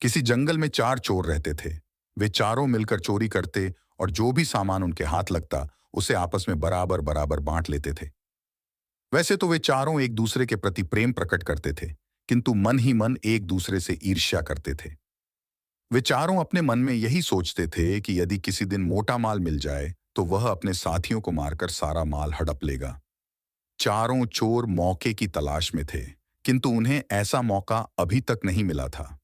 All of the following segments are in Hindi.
किसी जंगल में चार चोर रहते थे। वे चारों मिलकर चोरी करते और जो भी सामान उनके हाथ लगता उसे आपस में बराबर बराबर बांट लेते थे। वैसे तो वे चारों एक दूसरे के प्रति प्रेम प्रकट करते थे, किंतु मन ही मन एक दूसरे से ईर्ष्या करते थे। वे चारों अपने मन में यही सोचते थे कि यदि किसी दिन मोटा माल मिल जाए तो वह अपने साथियों को मारकर सारा माल हड़प लेगा। चारों चोर मौके की तलाश में थे, किंतु उन्हें ऐसा मौका अभी तक नहीं मिला था।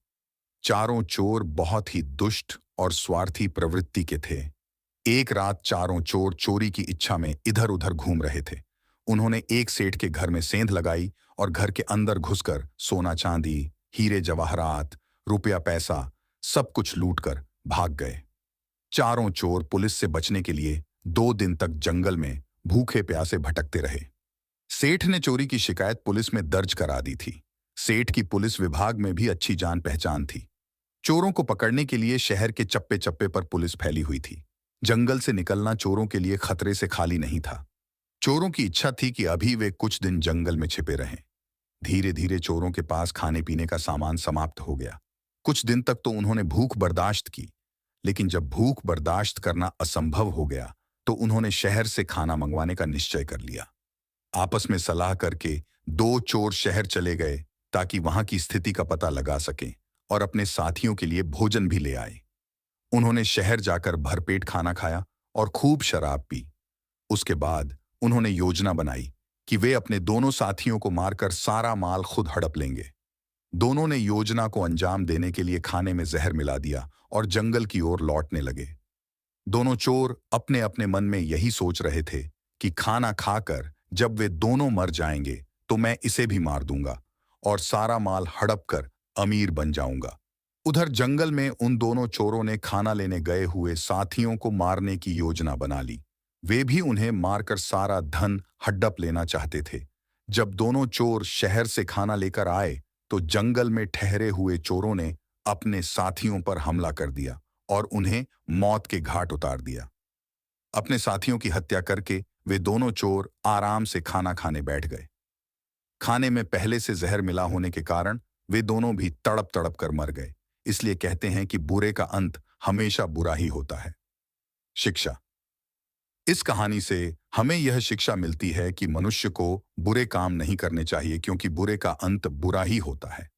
चारों चोर बहुत ही दुष्ट और स्वार्थी प्रवृत्ति के थे। एक रात चारों चोर चोरी की इच्छा में इधर उधर घूम रहे थे। उन्होंने एक सेठ के घर में सेंध लगाई और घर के अंदर घुसकर सोना चांदी, हीरे जवाहरात, रुपया पैसा सब कुछ लूटकर भाग गए। चारों चोर पुलिस से बचने के लिए 2 दिन तक जंगल में भूखे प्यासे भटकते रहे। सेठ ने चोरी की शिकायत पुलिस में दर्ज करा दी थी। सेठ की पुलिस विभाग में भी अच्छी जान पहचान थी। चोरों को पकड़ने के लिए शहर के चप्पे चप्पे पर पुलिस फैली हुई थी। जंगल से निकलना चोरों के लिए खतरे से खाली नहीं था। चोरों की इच्छा थी कि अभी वे कुछ दिन जंगल में छिपे रहें। धीरे धीरे चोरों के पास खाने पीने का सामान समाप्त हो गया। कुछ दिन तक तो उन्होंने भूख बर्दाश्त की, लेकिन जब भूख बर्दाश्त करना असंभव हो गया तो उन्होंने शहर से खाना मंगवाने का निश्चय कर लिया। आपस में सलाह करके 2 चोर शहर चले गए ताकि वहां की स्थिति का पता लगा सकें और अपने साथियों के लिए भोजन भी ले आए। उन्होंने शहर जाकर भरपेट खाना खाया और खूब शराब पी। उसके बाद उन्होंने योजना बनाई कि वे अपने दोनों साथियों को मारकर सारा माल खुद हड़प लेंगे। दोनों ने योजना को अंजाम देने के लिए खाने में जहर मिला दिया और जंगल की ओर लौटने लगे। दोनों चोर अपने अपने मन में यही सोच रहे थे कि खाना खाकर जब वे दोनों मर जाएंगे तो मैं इसे भी मार दूंगा और सारा माल हड़प कर अमीर बन जाऊंगा। उधर जंगल में उन दोनों चोरों ने खाना लेने गए हुए साथियों को मारने की योजना बना ली। वे भी उन्हें मारकर सारा धन हड़प लेना चाहते थे। जब दोनों चोर शहर से खाना लेकर आए तो जंगल में ठहरे हुए चोरों ने अपने साथियों पर हमला कर दिया और उन्हें मौत के घाट उतार दिया। अपने साथियों की हत्या करके वे दोनों चोर आराम से खाना खाने बैठ गए। खाने में पहले से जहर मिला होने के कारण वे दोनों भी तड़प तड़प कर मर गए। इसलिए कहते हैं कि बुरे का अंत हमेशा बुरा ही होता है। शिक्षा। इस कहानी से हमें यह शिक्षा मिलती है कि मनुष्य को बुरे काम नहीं करने चाहिए, क्योंकि बुरे का अंत बुरा ही होता है।